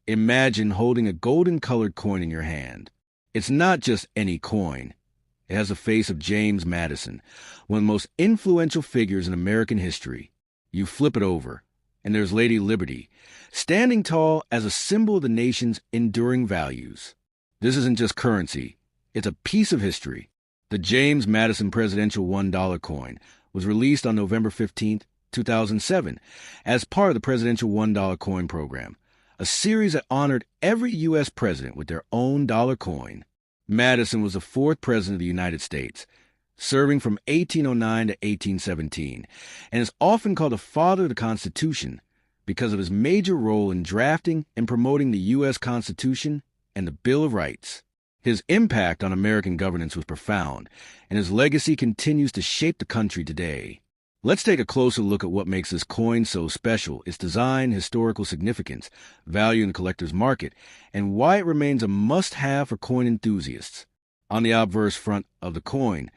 Imagine holding a golden-colored coin in your hand. It's not just any coin. It has the face of James Madison, one of the most influential figures in American history. You flip it over, and there's Lady Liberty, standing tall as a symbol of the nation's enduring values. This isn't just currency. It's a piece of history. The James Madison Presidential $1 coin was released on November 15, 2007, as part of the Presidential $1 coin program, a series that honored every U.S. president with their own dollar coin. Madison was the fourth president of the United States, serving from 1809 to 1817, and is often called the father of the Constitution because of his major role in drafting and promoting the U.S. Constitution and the Bill of Rights. His impact on American governance was profound, and his legacy continues to shape the country today. Let's take a closer look at what makes this coin so special, its design, historical significance, value in the collector's market, and why it remains a must-have for coin enthusiasts. On the obverse front of the coin,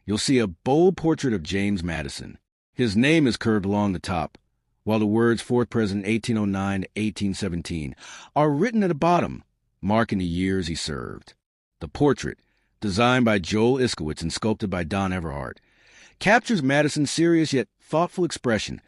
you'll see a bold portrait of James Madison. His name is curved along the top, while the words 4th President 1809 to 1817 are written at the bottom, marking the years he served. The portrait, designed by Joel Iskowitz and sculpted by Don Everhart, captures Madison's serious yet thoughtful expression,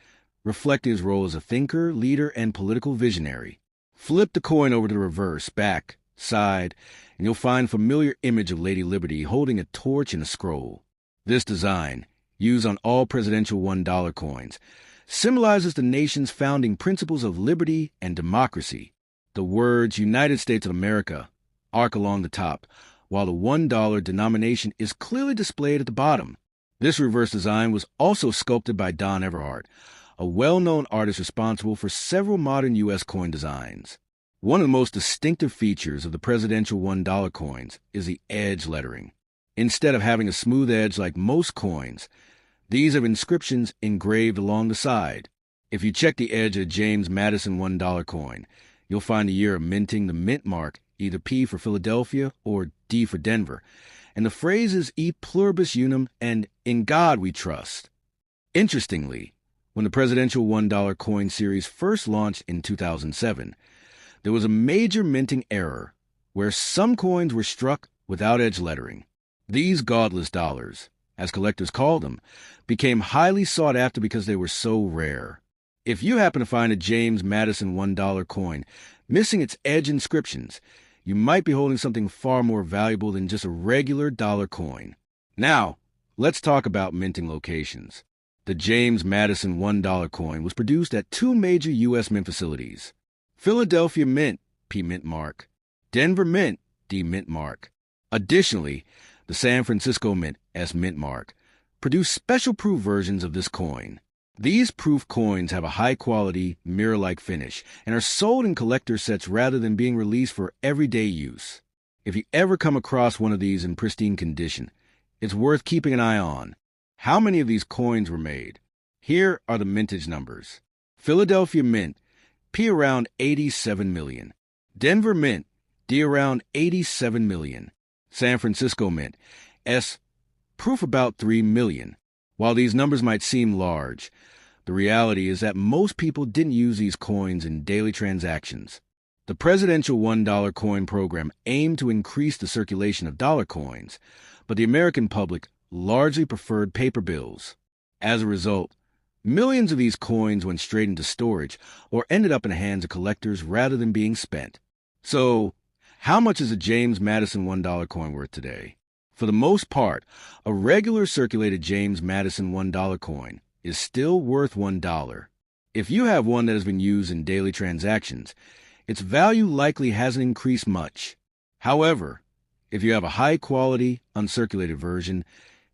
reflecting his role as a thinker, leader, and political visionary. Flip the coin over to the reverse, back, side, and you'll find a familiar image of Lady Liberty holding a torch and a scroll. This design, used on all presidential $1 coins, symbolizes the nation's founding principles of liberty and democracy. The words United States of America arc along the top, while the $1 denomination is clearly displayed at the bottom. This reverse design was also sculpted by Don Everhart, a well-known artist responsible for several modern U.S. coin designs. One of the most distinctive features of the presidential $1 coins is the edge lettering. Instead of having a smooth edge like most coins, these have inscriptions engraved along the side. If you check the edge of a James Madison $1 coin, you'll find the year of minting the mint mark, either P for Philadelphia or D for Denver, and the phrases E pluribus unum and In God We Trust. Interestingly, when the presidential $1 coin series first launched in 2007, there was a major minting error where some coins were struck without edge lettering. These godless dollars, as collectors called them, became highly sought after because they were so rare. If you happen to find a James Madison $1 coin missing its edge inscriptions, you might be holding something far more valuable than just a regular dollar coin. Now, let's talk about minting locations. The James Madison $1 coin was produced at two major U.S. mint facilities: Philadelphia Mint, P mint mark; Denver Mint, D mint mark. Additionally, the San Francisco Mint, S mint mark, produced special proof versions of this coin. These proof coins have a high-quality, mirror-like finish and are sold in collector sets rather than being released for everyday use. If you ever come across one of these in pristine condition, it's worth keeping an eye on. How many of these coins were made? Here are the mintage numbers. Philadelphia Mint, P around 87 million. Denver Mint, D around 87 million. San Francisco Mint, S, proof about 3 million. While these numbers might seem large, the reality is that most people didn't use these coins in daily transactions. The presidential $1 coin program aimed to increase the circulation of dollar coins, but the American public largely preferred paper bills. As a result, millions of these coins went straight into storage or ended up in the hands of collectors rather than being spent. So, how much is a James Madison $1 coin worth today? For the most part, a regular circulated James Madison $1 coin is still worth $1. If you have one that has been used in daily transactions, its value likely hasn't increased much. However, if you have a high-quality, uncirculated version,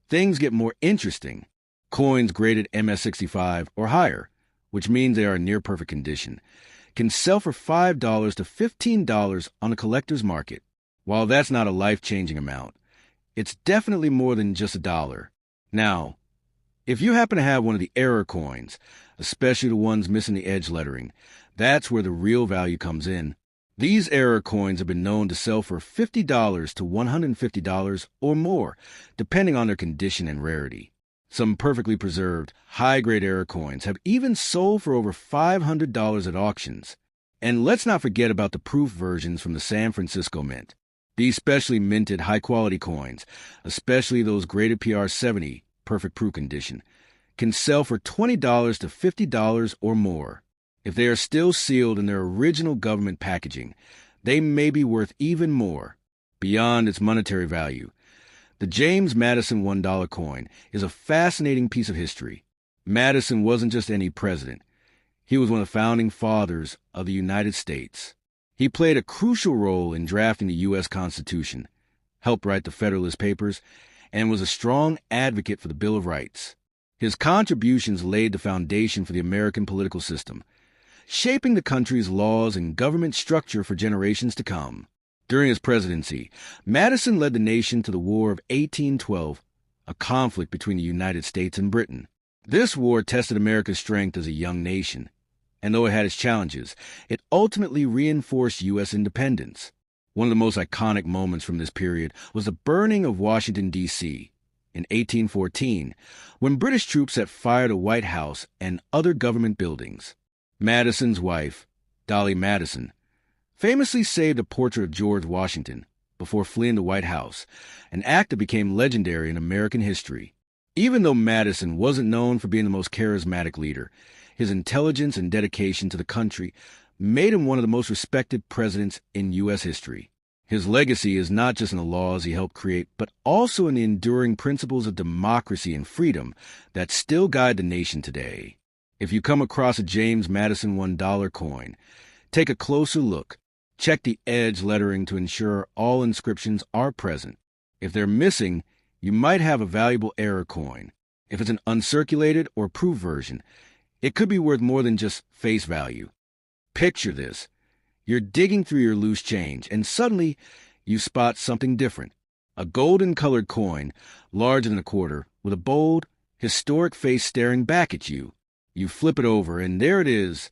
things get more interesting. Coins graded MS65 or higher, which means they are in near-perfect condition, can sell for $5 to $15 on a collector's market. While that's not a life-changing amount, it's definitely more than just $1. Now, if you happen to have one of the error coins, especially the ones missing the edge lettering, that's where the real value comes in. These error coins have been known to sell for $50 to $150 or more, depending on their condition and rarity. Some perfectly preserved, high-grade error coins have even sold for over $500 at auctions. And let's not forget about the proof versions from the San Francisco Mint. These specially minted high-quality coins, especially those graded PR70, perfect proof condition, can sell for $20 to $50 or more. If they are still sealed in their original government packaging, they may be worth even more, beyond its monetary value. The James Madison $1 coin is a fascinating piece of history. Madison wasn't just any president. He was one of the founding fathers of the United States. He played a crucial role in drafting the U.S. Constitution, helped write the Federalist Papers, and was a strong advocate for the Bill of Rights. His contributions laid the foundation for the American political system, shaping the country's laws and government structure for generations to come. During his presidency, Madison led the nation to the War of 1812, a conflict between the United States and Britain. This war tested America's strength as a young nation, and though it had its challenges, it ultimately reinforced U.S. independence. One of the most iconic moments from this period was the burning of Washington, D.C. in 1814, when British troops set fire to White House and other government buildings. Madison's wife, Dolly Madison, famously saved a portrait of George Washington before fleeing the White House, an act that became legendary in American history. Even though Madison wasn't known for being the most charismatic leader, his intelligence and dedication to the country made him one of the most respected presidents in U.S. history. His legacy is not just in the laws he helped create, but also in the enduring principles of democracy and freedom that still guide the nation today. If you come across a James Madison $1 coin, take a closer look. Check the edge lettering to ensure all inscriptions are present. If they're missing, you might have a valuable error coin. If it's an uncirculated or proof version, it could be worth more than just face value. Picture this. You're digging through your loose change, and suddenly you spot something different. A golden-colored coin, larger than a quarter, with a bold, historic face staring back at you. You flip it over, and there it is.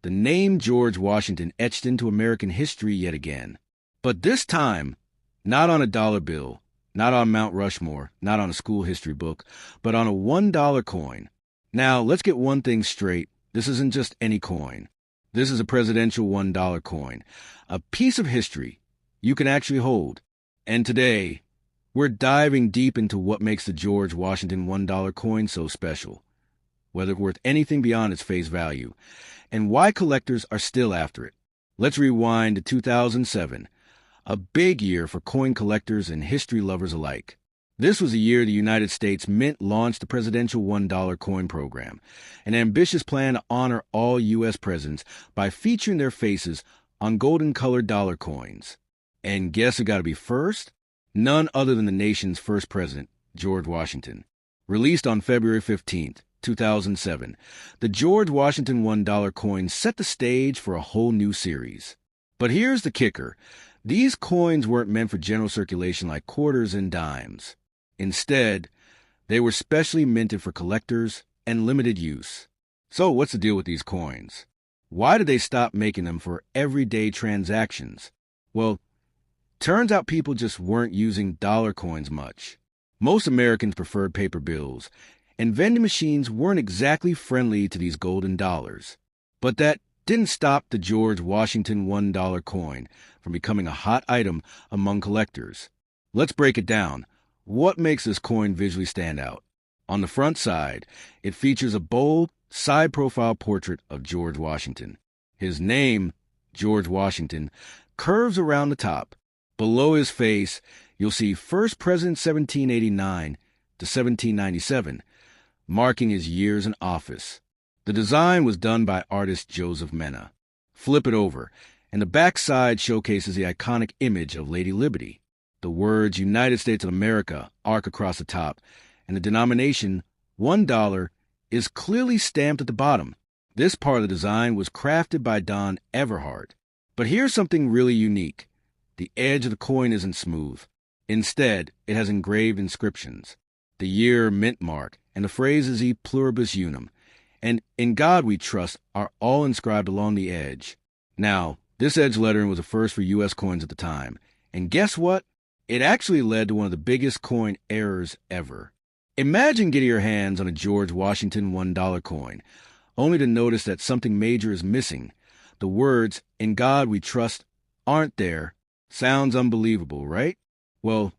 The name George Washington etched into American history yet again. But this time, not on a dollar bill, not on Mount Rushmore, not on a school history book, but on a $1 coin. Now, let's get one thing straight. This isn't just any coin. This is a presidential $1 coin, a piece of history you can actually hold. And today, we're diving deep into what makes the George Washington $1 coin so special, whether it's worth anything beyond its face value, and why collectors are still after it. Let's rewind to 2007, a big year for coin collectors and history lovers alike. This was the year the United States Mint launched the presidential $1 coin program, an ambitious plan to honor all U.S. presidents by featuring their faces on golden-colored dollar coins. And guess who got to be first? None other than the nation's first president, George Washington. Released on February 15th, 2007, the George Washington $1 coin set the stage for a whole new series. But here's the kicker. These coins weren't meant for general circulation like quarters and dimes. Instead, they were specially minted for collectors and limited use. So what's the deal with these coins? Why did they stop making them for everyday transactions? Well, turns out people just weren't using dollar coins much. Most Americans preferred paper bills, and vending machines weren't exactly friendly to these golden dollars. But that didn't stop the George Washington $1 coin from becoming a hot item among collectors. Let's break it down. What makes this coin visually stand out? On the front side, it features a bold, side-profile portrait of George Washington. His name, George Washington, curves around the top. Below his face, you'll see First President 1789 to 1797, marking his years in office. The design was done by artist Joseph Mena. Flip it over, and the back side showcases the iconic image of Lady Liberty. The words United States of America arc across the top, and the denomination, $1, is clearly stamped at the bottom. This part of the design was crafted by Don Everhart. But here's something really unique. The edge of the coin isn't smooth. Instead, it has engraved inscriptions. The year mint mark and the phrases E pluribus unum and In God We Trust are all inscribed along the edge. Now, this edge lettering was a first for U.S. coins at the time. And guess what? It actually led to one of the biggest coin errors ever. Imagine getting your hands on a George Washington $1 coin, only to notice that something major is missing. The words, "In God We Trust," aren't there. Sounds unbelievable, right? Well,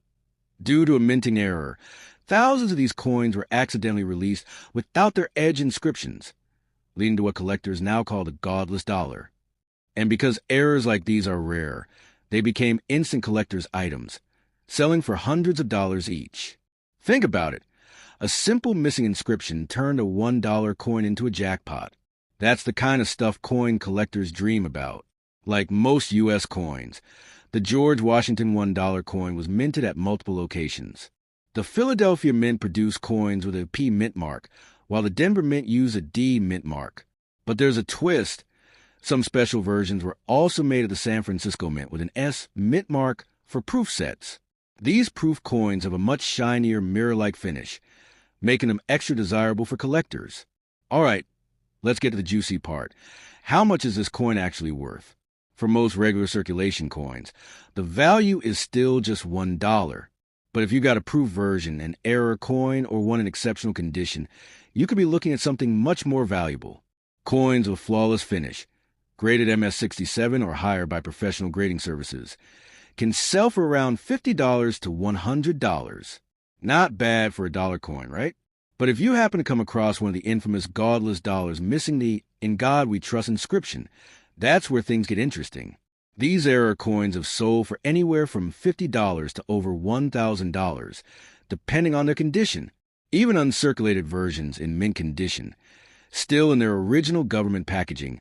due to a minting error, thousands of these coins were accidentally released without their edge inscriptions, leading to what collectors now call the godless dollar. And because errors like these are rare, they became instant collector's items, selling for hundreds of dollars each. Think about it. A simple missing inscription turned a $1 coin into a jackpot. That's the kind of stuff coin collectors dream about. Like most U.S. coins, the George Washington $1 coin was minted at multiple locations. The Philadelphia Mint produced coins with a P mint mark, while the Denver Mint used a D mint mark. But there's a twist. Some special versions were also made at the San Francisco Mint with an S mint mark for proof sets. These proof coins have a much shinier mirror-like finish, making them extra desirable for collectors. All right, let's get to the juicy part. How much is this coin actually worth? For most regular circulation coins, the value is still just $1. But if you got a proof version, an error coin, or one in exceptional condition, you could be looking at something much more valuable. Coins with flawless finish, graded MS67 or higher by professional grading services, can sell for around $50 to $100. Not bad for a dollar coin, right? But if you happen to come across one of the infamous godless dollars missing the "In God We Trust" inscription, that's where things get interesting. These error coins have sold for anywhere from $50 to over $1,000, depending on their condition. Even uncirculated versions in mint condition, still in their original government packaging,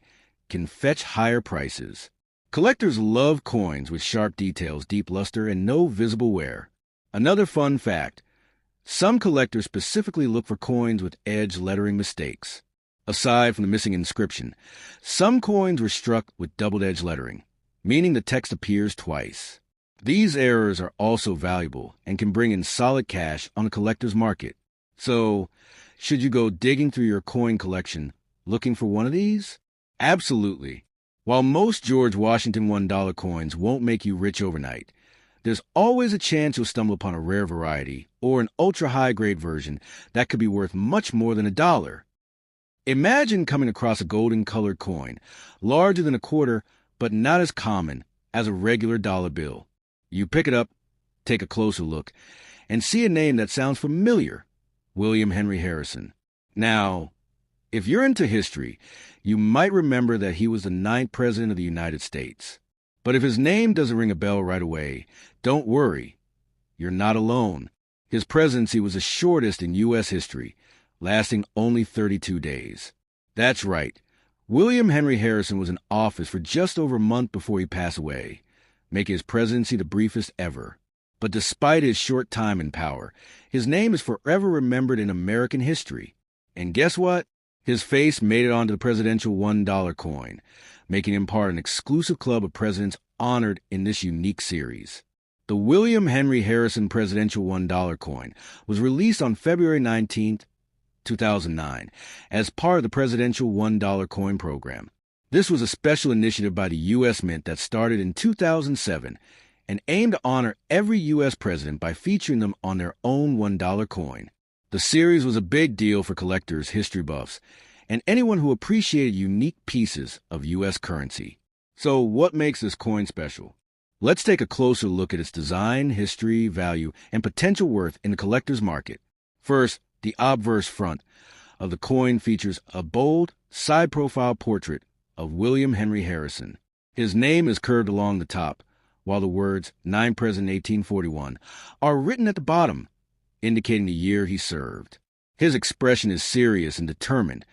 can fetch higher prices. Collectors love coins with sharp details, deep luster, and no visible wear. Another fun fact: some collectors specifically look for coins with edge lettering mistakes. Aside from the missing inscription, some coins were struck with double-edged lettering, meaning the text appears twice. These errors are also valuable and can bring in solid cash on a collector's market. So, should you go digging through your coin collection looking for one of these? Absolutely. While most George Washington $1 coins won't make you rich overnight, there's always a chance you'll stumble upon a rare variety or an ultra-high-grade version that could be worth much more than $1. Imagine coming across a golden-colored coin, larger than a quarter, but not as common as a regular dollar bill. You pick it up, take a closer look, and see a name that sounds familiar: William Henry Harrison. Now, if you're into history, you might remember that he was the 9th President of the United States. But if his name doesn't ring a bell right away, don't worry. You're not alone. His presidency was the shortest in U.S. history, lasting only 32 days. That's right. William Henry Harrison was in office for just over a month before he passed away, making his presidency the briefest ever. But despite his short time in power, his name is forever remembered in American history. And guess what? His face made it onto the presidential $1 coin, making him part of an exclusive club of presidents honored in this unique series. The William Henry Harrison presidential $1 coin was released on February 19th, 2009, as part of the presidential $1 coin program. This was a special initiative by the U.S. Mint that started in 2007 and aimed to honor every U.S. president by featuring them on their own $1 coin. The series was a big deal for collectors, history buffs, and anyone who appreciated unique pieces of U.S. currency. So what makes this coin special? Let's take a closer look at its design, history, value, and potential worth in the collector's market. First, the obverse front of the coin features a bold, side-profile portrait of William Henry Harrison. His name is curved along the top, while the words 9 President 1841 are written at the bottom, indicating the year he served. His expression is serious and determined,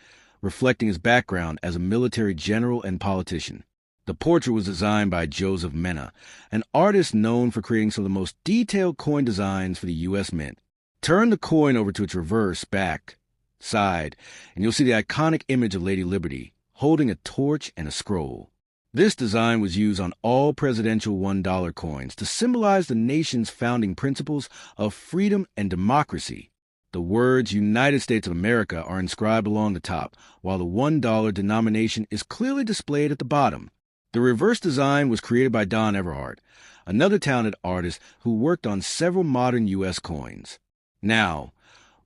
reflecting his background as a military general and politician. The portrait was designed by Joseph Mena, an artist known for creating some of the most detailed coin designs for the U.S. Mint. Turn the coin over to its reverse, back, side, and you'll see the iconic image of Lady Liberty holding a torch and a scroll. This design was used on all presidential $1 coins to symbolize the nation's founding principles of freedom and democracy. The words United States of America are inscribed along the top, while the $1 denomination is clearly displayed at the bottom. The reverse design was created by Don Everhart, another talented artist who worked on several modern U.S. coins. Now,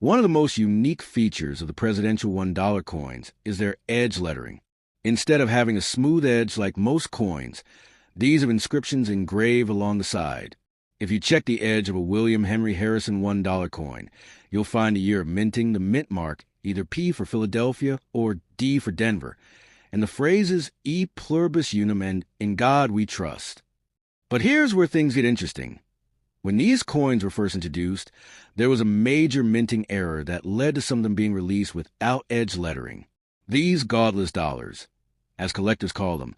one of the most unique features of the presidential $1 coins is their edge lettering. Instead of having a smooth edge like most coins, these have inscriptions engraved along the side. If you check the edge of a William Henry Harrison $1 coin, you'll find the year of minting, the mint mark, either P for Philadelphia or D for Denver, and the phrases E pluribus unum and In God We Trust. But here's where things get interesting. When these coins were first introduced, there was a major minting error that led to some of them being released without edge lettering. These godless dollars, as collectors call them,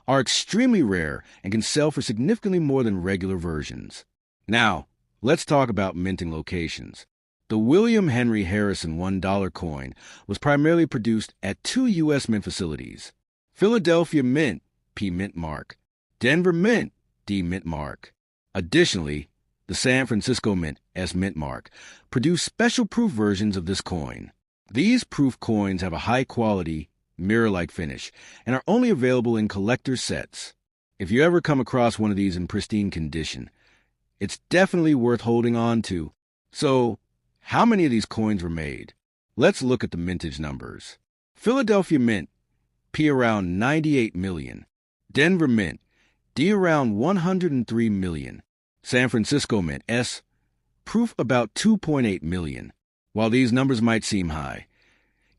are extremely rare and can sell for significantly more than regular versions. Now, let's talk about minting locations. The William Henry Harrison $1 coin was primarily produced at 2 U.S. mint facilities: Philadelphia Mint, P mint mark, Denver Mint, D mint mark. Additionally, the San Francisco Mint, S mint mark, produced special proof versions of this coin. These proof coins have a high-quality, mirror-like finish and are only available in collector's sets. If you ever come across one of these in pristine condition, it's definitely worth holding on to. So, how many of these coins were made? Let's look at the mintage numbers. Philadelphia Mint, P around 98 million. Denver Mint, D around 103 million. San Francisco Mint, S, proof about 2.8 million. While these numbers might seem high,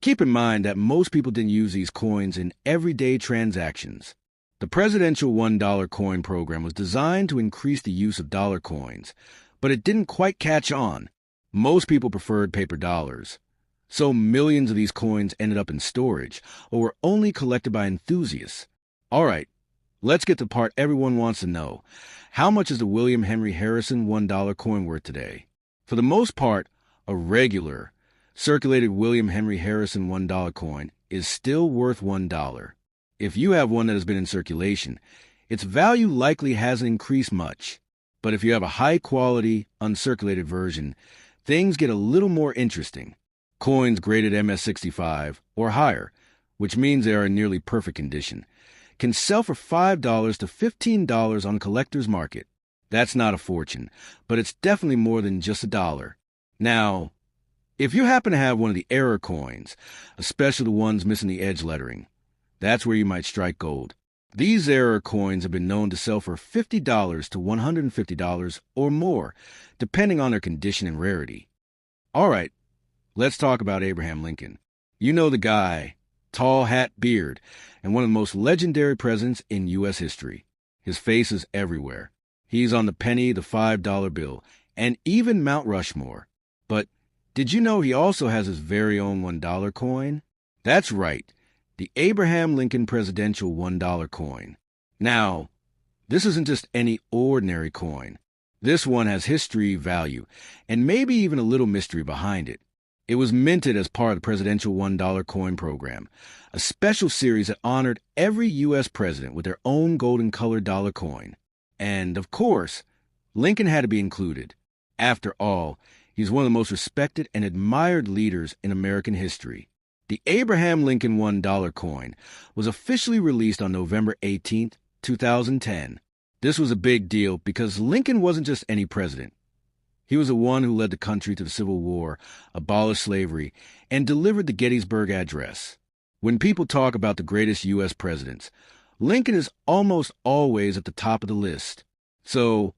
keep in mind that most people didn't use these coins in everyday transactions. The presidential $1 coin program was designed to increase the use of dollar coins, but it didn't quite catch on. Most people preferred paper dollars, so millions of these coins ended up in storage or were only collected by enthusiasts. All right, let's get to the part everyone wants to know. How much is the William Henry Harrison $1 coin worth today? For the most part, a regular, circulated William Henry Harrison $1 coin is still worth $1. If you have one that has been in circulation, its value likely hasn't increased much. But if you have a high-quality, uncirculated version, things get a little more interesting. Coins graded MS-65 or higher, which means they are in nearly perfect condition, can sell for $5 to $15 on collector's market. That's not a fortune, but it's definitely more than just $1. Now, if you happen to have one of the error coins, especially the ones missing the edge lettering, that's where you might strike gold. These error coins have been known to sell for $50 to $150 or more, depending on their condition and rarity. All right, let's talk about Abraham Lincoln. You know the guy, tall hat, beard, and one of the most legendary presidents in U.S. history. His face is everywhere. He's on the penny, the $5 bill, and even Mount Rushmore. But did you know he also has his very own $1 coin? That's right, the Abraham Lincoln Presidential $1 coin. Now, this isn't just any ordinary coin. This one has history, value, and maybe even a little mystery behind it. It was minted as part of the Presidential $1 coin program, a special series that honored every U.S. president with their own golden-colored dollar coin. And, of course, Lincoln had to be included. After all, he's one of the most respected and admired leaders in American history. The Abraham Lincoln $1 coin was officially released on November 18, 2010. This was a big deal because Lincoln wasn't just any president. He was the one who led the country to the Civil War, abolished slavery, and delivered the Gettysburg Address. When people talk about the greatest U.S. presidents, Lincoln is almost always at the top of the list. So,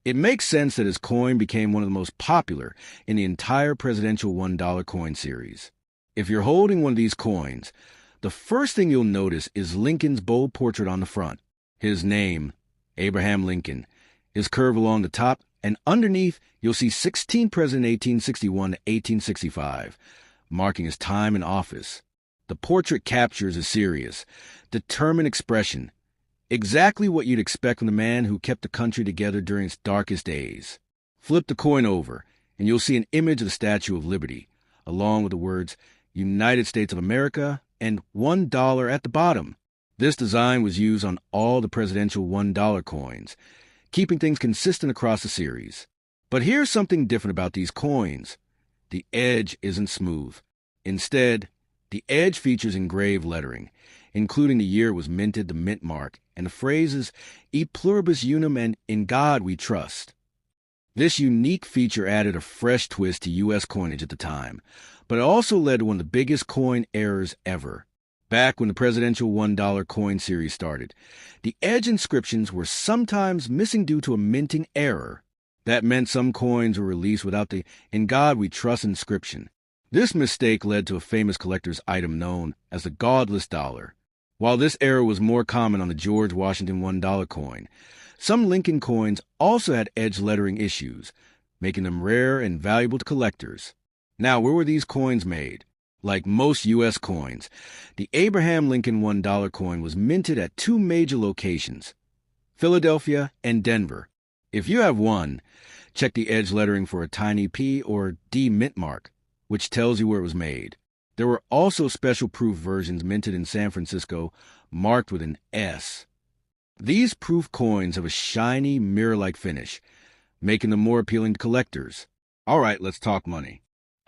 it makes sense that his coin became one of the most popular in the entire presidential $1 coin series. If you're holding one of these coins, the first thing you'll notice is Lincoln's bold portrait on the front. His name, Abraham Lincoln, is curved along the top, and underneath you'll see 16 President 1861 to 1865, marking his time in office. The portrait captures a serious, determined expression, exactly what you'd expect from the man who kept the country together during its darkest days. Flip the coin over, and you'll see an image of the Statue of Liberty, along with the words United States of America and $1 at the bottom. This design was used on all the presidential $1 coins, keeping things consistent across the series. But here's something different about these coins. The edge isn't smooth. Instead, the edge features engraved lettering, including the year it was minted, the mint mark, and the phrases E pluribus unum and In God We Trust. This unique feature added a fresh twist to U.S. coinage at the time, but it also led to one of the biggest coin errors ever. Back when the presidential $1 coin series started, the edge inscriptions were sometimes missing due to a minting error. That meant some coins were released without the "In God We Trust" inscription. This mistake led to a famous collector's item known as the Godless Dollar. While this error was more common on the George Washington $1 coin, some Lincoln coins also had edge lettering issues, making them rare and valuable to collectors. Now, where were these coins made? Like most U.S. coins, the Abraham Lincoln $1 coin was minted at two major locations, Philadelphia and Denver. If you have one, check the edge lettering for a tiny P or D mint mark, which tells you where it was made. There were also special proof versions minted in San Francisco, marked with an S. These proof coins have a shiny, mirror-like finish, making them more appealing to collectors. All right, let's talk money.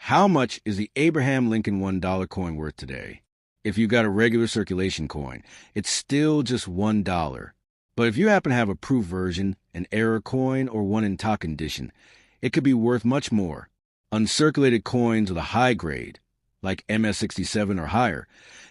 How much is the Abraham Lincoln $1 coin worth today? If you got a regular circulation coin, it's still just $1. But if you happen to have a proof version, an error coin, or one in top condition, it could be worth much more. Uncirculated coins with a high grade, like MS-67 or higher,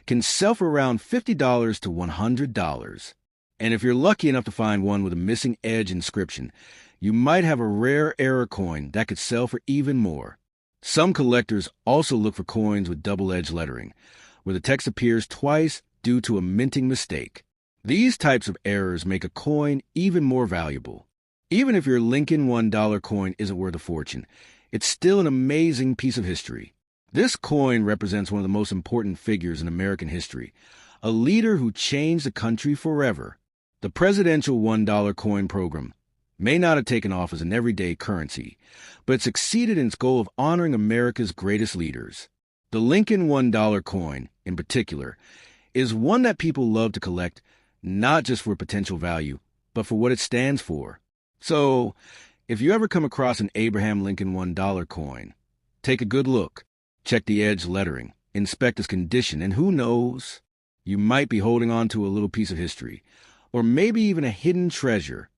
can sell for around $50 to $100. And if you're lucky enough to find one with a missing edge inscription, you might have a rare error coin that could sell for even more. Some collectors also look for coins with double-edged lettering, where the text appears twice due to a minting mistake. These types of errors make a coin even more valuable. Even if your Lincoln $1 coin isn't worth a fortune, it's still an amazing piece of history. This coin represents one of the most important figures in American history, a leader who changed the country forever. The presidential $1 coin program may not have taken off as an everyday currency, but it succeeded in its goal of honoring America's greatest leaders. The Lincoln $1 coin, in particular, is one that people love to collect, not just for potential value, but for what it stands for. So, if you ever come across an Abraham Lincoln $1 coin, take a good look, check the edge lettering, inspect its condition, and who knows, you might be holding on to a little piece of history, or maybe even a hidden treasure